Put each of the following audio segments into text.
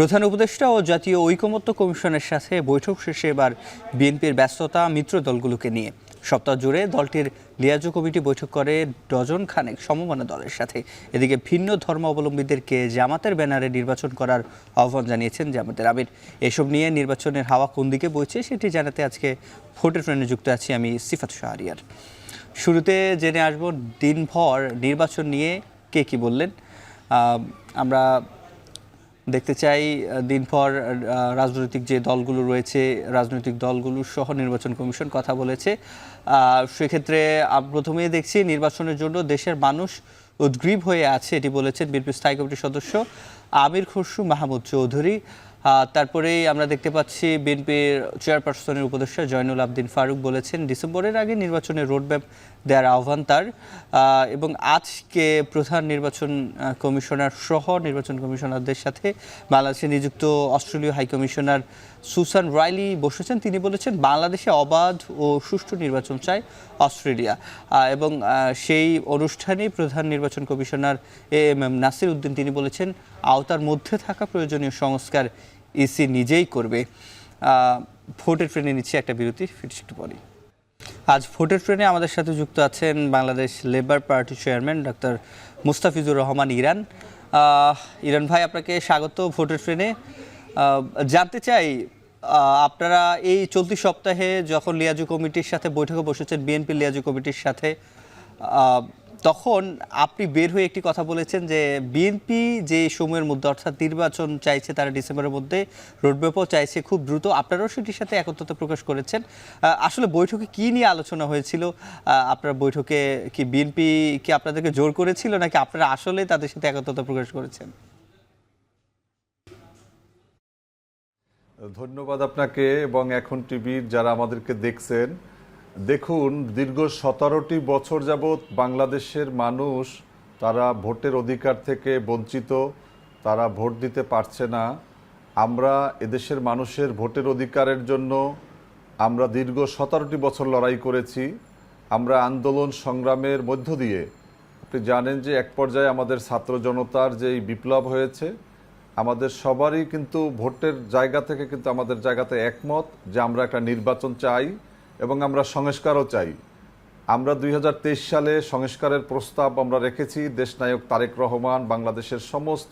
প্রধান উপদেষ্টা ও জাতীয় ঐকমত্য কমিশনের সাথে বৈঠক শেষে এবার বিএনপির ব্যস্ততা মিত্র দলগুলোকে নিয়ে। সপ্তাহ জুড়ে দলটির লিয়াজো কমিটি বৈঠক করে ডজন খানেক সমমনা দলের সাথে। এদিকে ভিন্ন ধর্মাবলম্বীদেরকে জামাতের ব্যানারে নির্বাচন করার আহ্বান জানিয়েছেন জামাতের আমির। এসব নিয়ে নির্বাচনের হাওয়া কোন দিকে বইছে সেটি জানাতে আজকে ভোটের ট্রেনে যুক্ত আছি আমি সিফাত শাহরিয়ার। শুরুতে জেনে আসবো দিনভর নির্বাচন নিয়ে কে কি বললেন। আমরা দেখতে চাই দিনভর রাজনৈতিক যে দলগুলো রয়েছে, রাজনৈতিক দলগুলোর সহ নির্বাচন কমিশন কথা বলেছে। সেক্ষেত্রে প্রথমেই দেখছি নির্বাচনের জন্য দেশের মানুষ উদ্গ্রীব হয়ে আছে, এটি বলেছেন বিএনপি স্থায়ী কমিটির সদস্য আমির খসরু মাহমুদ চৌধুরী। তারপরেই আমরা দেখতে পাচ্ছি বিএনপির চেয়ারপারসনের উপদেষ্টা জয়নুল আবদিন ফারুক বলেছেন ডিসেম্বরের আগে নির্বাচনের রোডম্যাপ দেওয়ার আহ্বান তার। এবং আজকে প্রধান নির্বাচন কমিশনার সহ নির্বাচন কমিশনারদের সাথে বাংলাদেশে নিযুক্ত অস্ট্রেলীয় হাইকমিশনার সুসান রাইলি বসেছেন। তিনি বলেছেন বাংলাদেশে অবাধ ও সুষ্ঠু নির্বাচন চায় অস্ট্রেলিয়া। এবং সেই অনুষ্ঠানে প্রধান নির্বাচন কমিশনার এএমএম নাসির উদ্দিন তিনি বলেছেন আওতার মধ্যে থাকা প্রয়োজনীয় সংস্কার ইসি নিজেই করবে। ভোটের ট্রেনে নিচ্ছে একটা বিরতি, ফিরছি একটু পরে। আজ ভোটের ট্রেনে আমাদের সাথে যুক্ত আছেন Bangladesh labour party chairman doctor Mustafizur Rahman Iran. Iran ভাই, আপনাকে স্বাগত ভোটের ট্রেনে। জানতে চাই আপনারা এই চলতি সপ্তাহে যখন লিয়াজু কমিটির সাথে বৈঠকে বসেছেন, বিএনপি লিয়াজু কমিটির সাথে, তখন আপনি বের হয়ে একটি কথা বলেছেন যে বিএনপি যে সময়ের মধ্যে অর্থাৎ নির্বাচন চাইছে তারা ডিসেম্বরের মধ্যে, রোডম্যাপও চাইছে খুব দ্রুত। আপনারাও সেটির সাথে একত্রতা প্রকাশ করেছেন। আসলে বৈঠকে কি নিয়ে আলোচনা হয়েছিল? আপনার বৈঠকে কি বিএনপি কি আপনাদেরকে জোর করেছিল নাকি আপনারা আসলে তাদের সাথে একত্রতা প্রকাশ করেছেন? ধন্যবাদ আপনাকে এবং এখন টিভির যারা আমাদেরকে দেখছেন। দেখুন, দীর্ঘ 17টি বছর যাবৎ বাংলাদেশের মানুষ তারা ভোটের অধিকার থেকে বঞ্চিত, তারা ভোট দিতে পারছে না। আমরা এদেশের মানুষের ভোটের অধিকারের জন্য আমরা দীর্ঘ 17টি বছর লড়াই করেছি। আমরা আন্দোলন সংগ্রামের মধ্য দিয়ে, আপনি জানেন যে এক পর্যায়ে আমাদের ছাত্র জনতার যেই বিপ্লব হয়েছে, আমাদের সবারই কিন্তু ভোটের জায়গা থেকে কিন্তু আমাদের জায়গাতে একমত যে আমরা একটা নির্বাচন চাই এবং আমরা সংস্কারও চাই। আমরা 2023 সালে সংস্কারের প্রস্তাব আমরা রেখেছি। দেশনায়ক তারেক রহমান বাংলাদেশের সমস্ত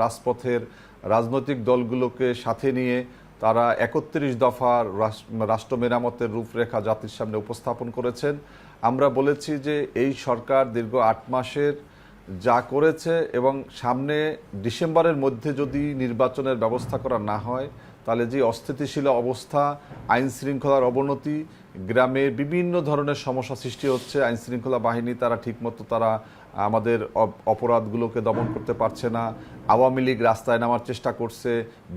রাজপথের রাজনৈতিক দলগুলোকে সাথে নিয়ে তারা 31 দফার রাষ্ট্র মেরামতের রূপরেখা জাতির সামনে উপস্থাপন করেছেন। আমরা বলেছি যে এই সরকার দীর্ঘ 8 মাসের যা করেছে এবং সামনে ডিসেম্বরের মধ্যে যদি নির্বাচনের ব্যবস্থা করা না হয় তাহলে যে অস্থিতিশীল অবস্থা, আইন শৃঙ্খলার অবনতি, গ্রামে বিভিন্ন ধরনের সমস্যা সৃষ্টি হচ্ছে, আইন শৃঙ্খলা বাহিনী তারা ঠিকমতো তারা আমাদের অপরাধগুলোকে দমন করতে পারছে না, আওয়ামী লীগ রাস্তায় নামার চেষ্টা করছে,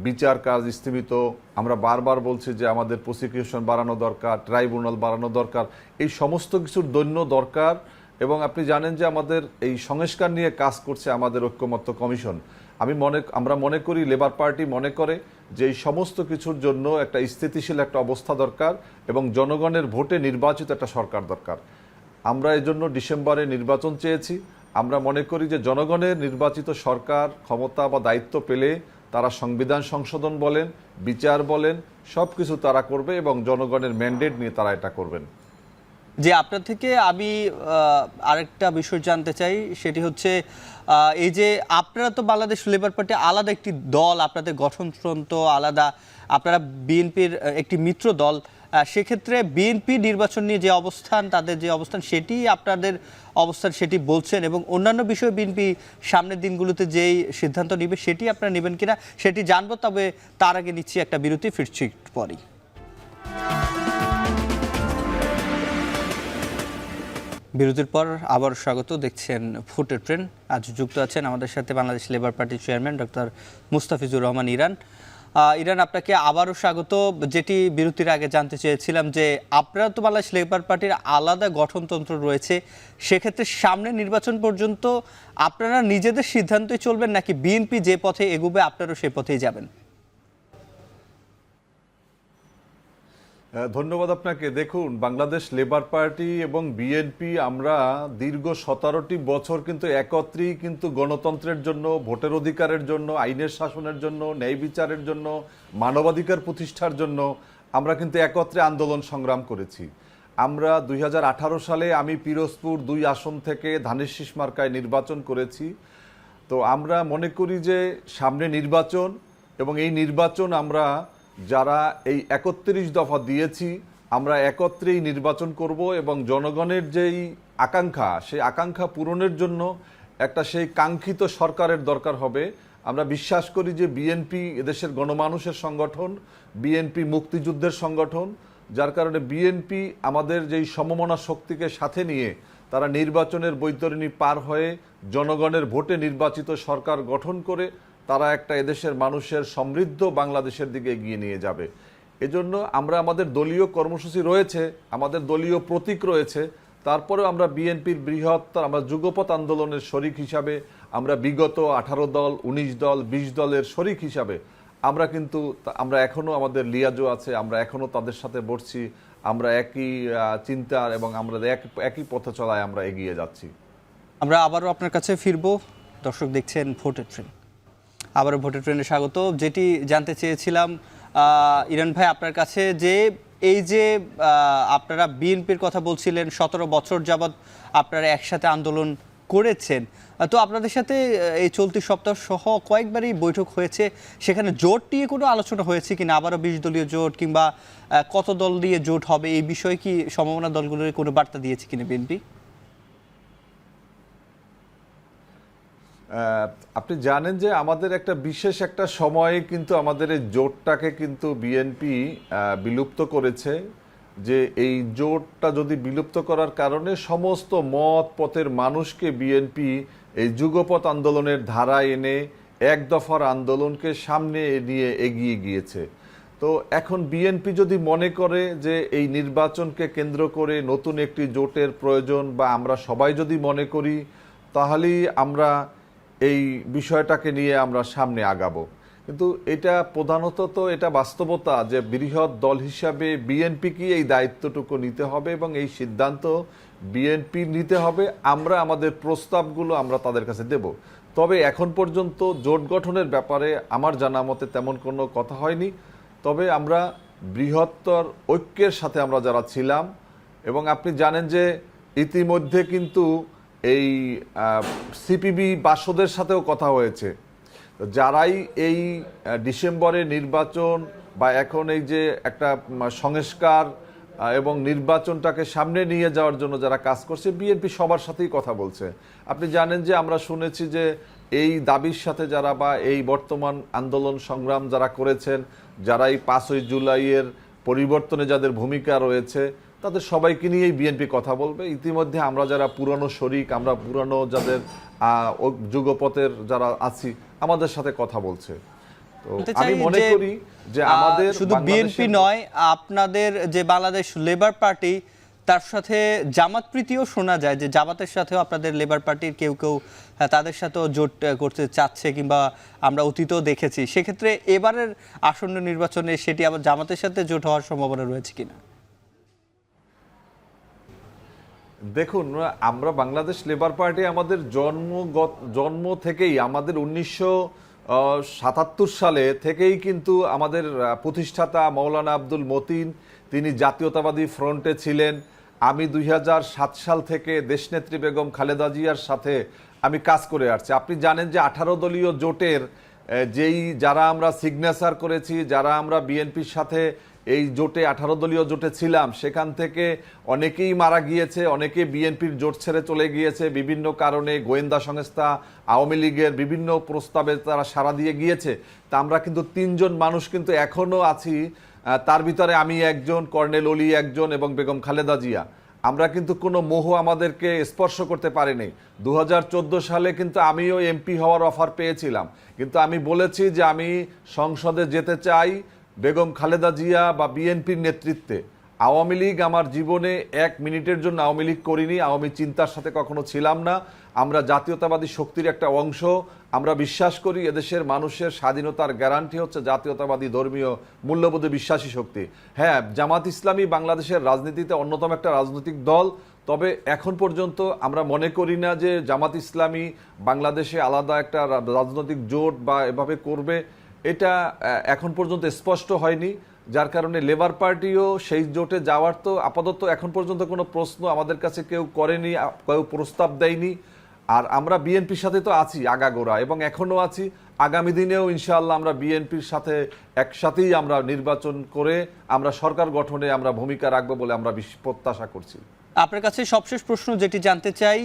বিচার কাজ স্থগিত। আমরা বারবার বলছি যে আমাদের প্রসিকিউশন বাড়ানো দরকার, ট্রাইব্যুনাল বাড়ানো দরকার, এই সমস্ত কিছুর দৈন্য দরকার। এবং আপনি জানেন যে আমাদের এই সংস্কার নিয়ে কাজ করছে আমাদের ঐক্যমত্য কমিশন। আমরা মনে করি, লেবার পার্টি মনে করে যে এই সমস্ত কিছুর জন্য একটা স্থিতিশীল একটা অবস্থা দরকার এবং জনগণের ভোটে নির্বাচিত একটা সরকার দরকার। আমরা এজন্য ডিসেম্বরে নির্বাচন চেয়েছি। আমরা মনে করি যে জনগণের নির্বাচিত সরকার ক্ষমতা বা দায়িত্ব পেলে তারা সংবিধান সংশোধন বলেন, বিচার বলেন, সব কিছু তারা করবে এবং জনগণের ম্যান্ডেট নিয়ে তারা এটা করবেন। যে আপনার থেকে আমি আরেকটা বিষয় জানতে চাই, সেটি হচ্ছে এই যে আপনারা তো বাংলাদেশ লেবার পার্টি আলাদা একটি দল, আপনাদের গঠনতন্ত্র আলাদা, আপনারা বিএনপির একটি মিত্র দল। সেক্ষেত্রে বিএনপি নির্বাচন নিয়ে যে অবস্থান, তাদের যে অবস্থান সেটি আপনাদের অবস্থান সেটি বলছেন, এবং অন্যান্য বিষয়ে বিএনপি সামনের দিনগুলোতে যেই সিদ্ধান্ত নেবে সেটি আপনারা নেবেন কিনা সেটি জানবো। তবে তার আগে নিচ্ছি একটা বিরতি, ফিরছি একটু পরেই। বিরতির পর আবার স্বাগত, দেখছেন ভোটের ট্রেন। আজ যুক্ত আছেন আমাদের সাথে বাংলাদেশ লেবার পার্টির chairman doctor Mustafizur Rahman Iran. Iran, আপনাকে আবারও স্বাগত। যেটি বিরতির আগে জানতে চেয়েছিলাম যে আপনারা তো বাংলাদেশ লেবার পার্টির আলাদা গঠনতন্ত্র রয়েছে, সেক্ষেত্রে সামনে নির্বাচন পর্যন্ত আপনারা নিজেদের সিদ্ধান্তই চলবেন নাকি বিএনপি যে পথে এগোবে আপনারাও সেই পথেই যাবেন? ধন্যবাদ আপনাকে। দেখুন, বাংলাদেশ লেবার পার্টি এবং বিএনপি আমরা দীর্ঘ 17টি বছর কিন্তু একত্রেই কিন্তু গণতন্ত্রের জন্য, ভোটের অধিকারের জন্য, আইনের শাসনের জন্য, ন্যায় বিচারের জন্য, মানবাধিকার প্রতিষ্ঠার জন্য আমরা কিন্তু একত্রে আন্দোলন সংগ্রাম করেছি। আমরা 2018 সালে আমি পিরোজপুর 2 আসন থেকে ধানের শীষ মার্কায় নির্বাচন করেছি। তো আমরা মনে করি যে সামনে নির্বাচন, এবং এই নির্বাচন আমরা যারা এই 31 দফা দিয়েছি আমরা একত্রেই নির্বাচন করব, এবং জনগণের যেই আকাঙ্ক্ষা, সেই আকাঙ্ক্ষা পূরণের জন্য একটা সেই কাঙ্ক্ষিত সরকারের দরকার হবে। আমরা বিশ্বাস করি যে বিএনপি এদেশের গণমানুষের সংগঠন, বিএনপি মুক্তিযুদ্ধের সংগঠন, যার কারণে বিএনপি আমাদের যেই সমমনা শক্তিকে সাথে নিয়ে তারা নির্বাচনের বৈতরণী পার হয়ে জনগণের ভোটে নির্বাচিত সরকার গঠন করে তারা একটা এদেশের মানুষের সমৃদ্ধ বাংলাদেশের দিকে এগিয়ে নিয়ে যাবে। এজন্য আমরা, আমাদের দলীয় কর্মসূচি রয়েছে, আমাদের দলীয় প্রতীক রয়েছে, তারপরেও আমরা বিএনপির বৃহত্তর, আমরা যুগপৎ আন্দোলনের শরিক হিসাবে, আমরা বিগত 18 দল, 19 দল, 20 দলের শরিক হিসাবে আমরা এখনো, আমাদের লিয়াজও আছে, আমরা এখনো তাদের সাথে বসছি, আমরা একই চিন্তার এবং আমরা একই পথে চলায় আমরা এগিয়ে যাচ্ছি। আমরা আবারও আপনার কাছে ফিরবো। দর্শক দেখছেন ভোটের ট্রেন, আবারও ভোটের ট্রেনে স্বাগত। যেটি জানতে চেয়েছিলাম ইরান ভাই আপনার কাছে, যে এই যে আপনারা বিএনপির কথা বলছিলেন, 17 বছর যাবৎ আপনারা একসাথে আন্দোলন করেছেন, তো আপনাদের সাথে এই চলতি সপ্তাহ সহ কয়েকবারই বৈঠক হয়েছে, সেখানে জোট নিয়ে কোনো আলোচনা হয়েছে কিনা? আবারও 20 দলীয় জোট কিংবা কত দল দিয়ে জোট হবে, এই বিষয়ে কি সম্ভাবনা দলগুলোর কোনো বার্তা দিয়েছে কিনা বিএনপি? আপনি জানেন যে আমাদের একটা বিশেষ একটা সময়ে কিন্তু আমাদের এই জোটটাকে কিন্তু বিএনপি বিলুপ্ত করেছে। যে এই জোটটা যদি বিলুপ্ত করার কারণে সমস্ত মত পথের মানুষকে বিএনপি এই যুগপৎ আন্দোলনের ধারা এনে এক দফার আন্দোলনকে সামনে নিয়ে এগিয়ে গিয়েছে। তো এখন বিএনপি যদি মনে করে যে এই নির্বাচনকে কেন্দ্র করে নতুন একটি জোটের প্রয়োজন, বা আমরা সবাই যদি মনে করি, তাহলেই আমরা এই বিষয়টাকে নিয়ে আমরা সামনে আগাবো। কিন্তু এটা প্রধানত তো এটা বাস্তবতা যে বৃহৎ দল হিসাবে বিএনপিকে এই দায়িত্বটুকু নিতে হবে এবং এই সিদ্ধান্ত বিএনপি নিতে হবে। আমরা আমাদের প্রস্তাবগুলো আমরা তাদের কাছে দেব। তবে এখন পর্যন্ত জোট গঠনের ব্যাপারে আমার জানা মতে তেমন কোনো কথা হয়নি। তবে আমরা বৃহত্তর ঐক্যের সাথে আমরা যারা ছিলাম, এবং আপনি জানেন যে ইতিমধ্যে কিন্তু এই সিপিবি বাসদের সাথেও কথা হয়েছে। যারাই এই ডিসেম্বরে নির্বাচন বা এখন এই যে একটা সংস্কার এবং নির্বাচনটাকে সামনে নিয়ে যাওয়ার জন্য যারা কাজ করছে, বিএনপি সবার সাথেই কথা বলছে। আপনি জানেন যে আমরা শুনেছি যে এই দাবির সাথে যারা, বা এই বর্তমান আন্দোলন সংগ্রাম যারা করেছেন, যারা এই 5ই জুলাইয়ের পরিবর্তনে যাদের ভূমিকা রয়েছে, তাদের সবাইকে নিয়েই বিএনপি কথা বলবে। ইতিমধ্যে আমরা যারা পুরানো শরিক, আমরা পুরানো যাদের যুগপথের যারা আছি, আমাদের সাথে কথা বলছে। তো আমি মনে করি যে আমাদের শুধু বিএনপি নয়, আপনাদের যে বাংলাদেশ লেবার পার্টি, তার সাথে জামাত প্রীতিও শোনা যায় যে জামাতের সাথেও আপনাদের লেবার পার্টির কেউ কেউ তাদের সাথেও জোট করতে চাচ্ছে, কিংবা আমরা অতীতেও দেখেছি। সেক্ষেত্রে এবারের আসন্ন নির্বাচনে সেটি আবার জামাতের সাথে জোট হওয়ার সম্ভাবনা রয়েছে কিনা? দেখুন, আমরা বাংলাদেশ লেবার পার্টি আমাদের জন্ম থেকেই, আমাদের 1977 সালে থেকেই কিন্তু আমাদের প্রতিষ্ঠাতা মৌলানা আব্দুল মতিন তিনি জাতীয়তাবাদী ফ্রন্টে ছিলেন। আমি 2007 সাল থেকে দেশনেত্রী বেগম খালেদা জিয়ার সাথে আমি কাজ করে আসছি। আপনি জানেন যে 18 দলীয় জোটের যারা আমরা সিগনেচার করেছি, যারা আমরা বিএনপির সাথে এই জোটে 18 দলীয় জোটে ছিলাম, সেখান থেকে অনেকেই মারা গিয়েছে, অনেকে বিএনপির জোট ছেড়ে চলে গিয়েছে বিভিন্ন কারণে, গোয়েন্দা সংস্থা, আওয়ামী লীগের বিভিন্ন প্রস্তাবে তারা সাড়া দিয়ে গিয়েছে। তা আমরা কিন্তু 3 জন মানুষ কিন্তু এখনো আছি, তার ভিতরে আমি একজন, কর্নেল অলি একজন, এবং বেগম খালেদা জিয়া। আমরা কিন্তু কোনো মোহ আমাদেরকে স্পর্শ করতে পারিনি। 2014 সালে কিন্তু আমিও এমপি হওয়ার অফার পেয়েছিলাম, কিন্তু আমি বলেছি যে আমি সংসদে যেতে চাই বেগম খালেদা জিয়া বা বিএনপির নেতৃত্বে। আওয়ামী লীগ আমার জীবনে 1 মিনিটের জন্য আওয়ামী লীগ করিনি, আওয়ামী চিন্তার সাথে কখনো ছিলাম না। আমরা জাতীয়তাবাদী শক্তির একটা অংশ। আমরা বিশ্বাস করি এদেশের মানুষের স্বাধীনতার গ্যারান্টি হচ্ছে জাতীয়তাবাদী ধর্মীয় মূল্যবোধে বিশ্বাসী শক্তি। হ্যাঁ, জামাত ইসলামী বাংলাদেশের রাজনীতিতে অন্যতম একটা রাজনৈতিক দল, তবে এখন পর্যন্ত আমরা মনে করি না যে জামাত ইসলামী বাংলাদেশে আলাদা একটা রাজনৈতিক জোট বা এভাবে করবে। এটা এখন পর্যন্ত স্পষ্ট হয়নি, যার কারণে লেবার পার্টিও সেই জোটে যাওয়ার তো আপাতত এখন পর্যন্ত কোনো প্রশ্ন আমাদের কাছে কেউ করেনি, কেউ প্রস্তাব দেয়নি। আর আমরা বিএনপির সাথে তো আছি আগাগোড়া, এবং এখনও আছি। আগামী দিনেও ইনশাআল্লাহ আমরা বিএনপির সাথে একসাথেই আমরা নির্বাচন করে আমরা সরকার গঠনে আমরা ভূমিকা রাখবো বলে আমরা প্রত্যাশা করছি। আপনার কাছে সবশেষ প্রশ্ন যেটি জানতে চাই,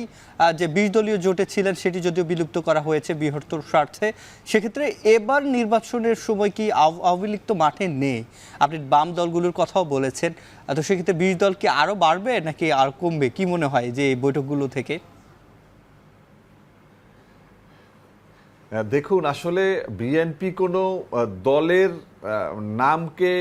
যে 20 দলীয় জোটে ছিলেন সেটি যদিও বিলুপ্ত করা হয়েছে বৃহত্তর স্বার্থে, সেক্ষেত্রে এবার নির্বাচনের সময় কি আওয়ামী লীগ তো মাঠে নেই, আপনি বাম দলগুলোর কথাও বলেছেন, তো সেক্ষেত্রে 20 দল কি আরও বাড়বে নাকি আর কমবে, কি মনে হয় যে এই বৈঠকগুলো থেকে? দেখুন, আসলে বিএনপি কোনো দলের নামকে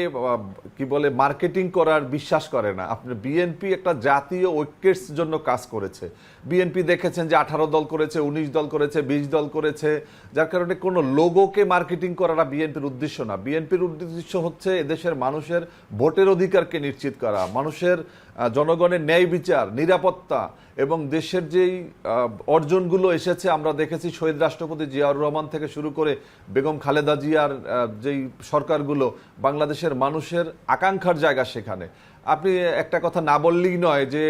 কি বলে মার্কেটিং করার বিশ্বাস করে না। আপনার বিএনপি একটা জাতীয় ঐক্যের জন্য কাজ করেছে। বিএনপি দেখেছেন যে 18 দল করেছে, 19 দল করেছে, 20 দল করেছে, যার কারণে কোনো লোগোকে মার্কেটিং করাটা বিএনপির উদ্দেশ্য না। বিএনপির উদ্দেশ্য হচ্ছে এদেশের মানুষের ভোটের অধিকারকে নিশ্চিত করা, মানুষের জনগণের ন্যায় বিচার, নিরাপত্তা, এবং দেশের যেই অর্জনগুলো এসেছে আমরা দেখেছি শহীদ রাষ্ট্রপতি জিয়াউর রহমান থেকে শুরু করে বেগম খালেদা জিয়ার যেই সরকারগুলো, বাংলাদেশের মানুষের আকাঙ্ক্ষার জায়গা সেখানে। আপনি একটা কথা না বললেই নয় যে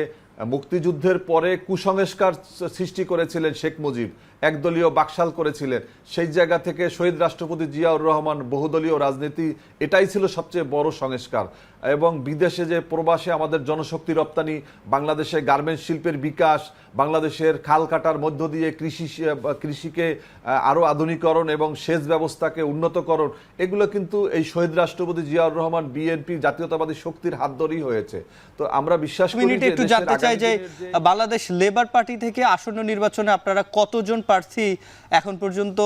মুক্তিযুদ্ধের পরে কুসংস্কার সৃষ্টি করেছিলেন শেখ মুজিব, একদলীয় বাকশাল করেছিলেন। সেই জায়গা থেকে শহীদ রাষ্ট্রপতি জিয়াউর রহমান, বহুদলীয় রাজনীতি, এটাই ছিল সবচেয়ে বড় সংস্কার। এবং বিদেশে যে প্রবাসে আমাদের জনশক্তি রপ্তানি, বাংলাদেশে গার্মেন্টস শিল্পের বিকাশ, বাংলাদেশের খাল কাটার মধ্য দিয়ে কৃষিকে আরও আধুনিকরণ এবং সেচ ব্যবস্থাকে উন্নতকরণ, এগুলো কিন্তু এই শহীদ রাষ্ট্রপতি জিয়াউর রহমান বিএনপি জাতীয়তাবাদী শক্তির হাত ধরেই হয়েছে। তো আমরা বিশ্বাস করি যে একটু জানতে চাই যে বাংলাদেশ লেবার পার্টি থেকে আসন্ন নির্বাচনে আপনারা কতজন প্রার্থী এখন পর্যন্ত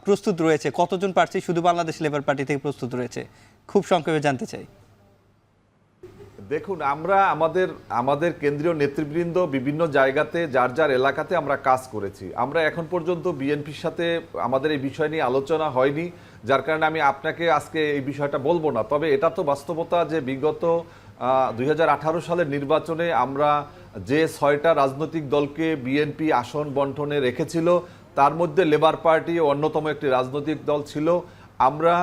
প্রস্তুত রয়েছে, কতজন প্রার্থী শুধু বাংলাদেশ লেবার পার্টি থেকে প্রস্তুত রয়েছে, খুব সংক্ষেপে জানতে চাই। দেখুন, আমরা আমাদের কেন্দ্রীয় নেতৃবৃন্দ বিভিন্ন জায়গাতে যার যার এলাকাতে আমরা কাজ করেছি। আমরা এখন পর্যন্ত বিএনপির সাথে আমাদের এই বিষয় নিয়ে আলোচনা হয়নি, যার কারণে আমি আপনাকে আজকে এই বিষয়টা বলবো না। তবে এটা তো বাস্তবতা যে বিগত 2018 সালের নির্বাচনে আমরা যে 6টা রাজনৈতিক দলকে বিএনপি আসন বন্টনে রেখেছিল, তার মধ্যে লেবার পার্টি অন্যতম একটি রাজনৈতিক দল ছিল। আমরা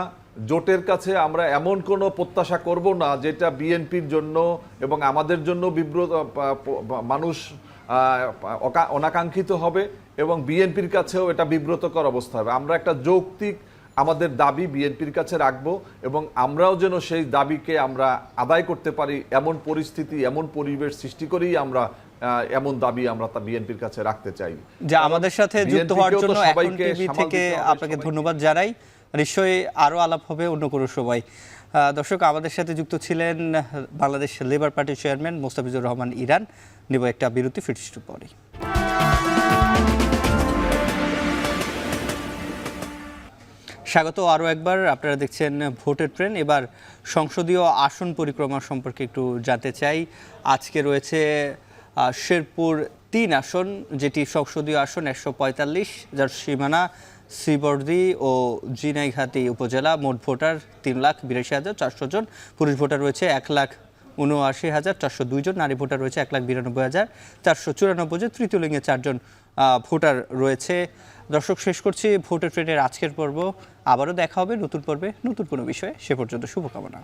জোটের কাছে আমরা এমন কোনো প্রত্যাশা করব না যেটা বিএনপির জন্য এবং আমাদের জন্য মানুষ অনাকাঙ্ক্ষিত হবে, এবং বিএনপির কাছেও এটা বিব্রতকর অবস্থা হবে। আমরা একটা যৌক্তিক আমাদের দাবি বিএনপির কাছে রাখবো, এবং আমরাও যেন সেই দাবিকে আমরা আদায় করতে পারি এমন পরিস্থিতি, এমন পরিবেশ সৃষ্টি করেই আমরা এমন দাবি আমরা তা বিএনপির কাছে রাখতে চাই। যা আমাদের সাথে যুক্ত হওয়ার জন্য এখন টিভি থেকে আপনাকে ধন্যবাদ জানাই। নিশ্চয়ই আরও আলাপ হবে অন্য কোনো সময়। দর্শক, আমাদের সাথে যুক্ত ছিলেন বাংলাদেশ লেবার পার্টির চেয়ারম্যান মোস্তাফিজুর রহমান ইরান। নেব একটা বিরতি, ফিরছি পরে। স্বাগত আরও একবার। আপনারা দেখছেন ভোটের ট্রেন। এবার সংসদীয় আসন পরিক্রমা সম্পর্কে একটু জানতে চাই। আজকে রয়েছে শেরপুর 3 আসন, যেটি সংসদীয় আসন 145, যার সীমানা শ্রীবর্দী ও ঝিনাইগাতী উপজেলা। মোট ভোটার 3,82,400 জন। পুরুষ ভোটার রয়েছে 1,79,402 জন। নারী ভোটার রয়েছে 1,92,494 জন। তৃতীয় লিঙ্গে 4 জন ভোটার রয়েছে। দর্শক, শেষ করছি ভোটের ট্রেনের আজকের পর্ব। আবারও দেখা হবে নতুন পর্বে নতুন কোনো বিষয়ে। সে পর্যন্ত শুভকামনা।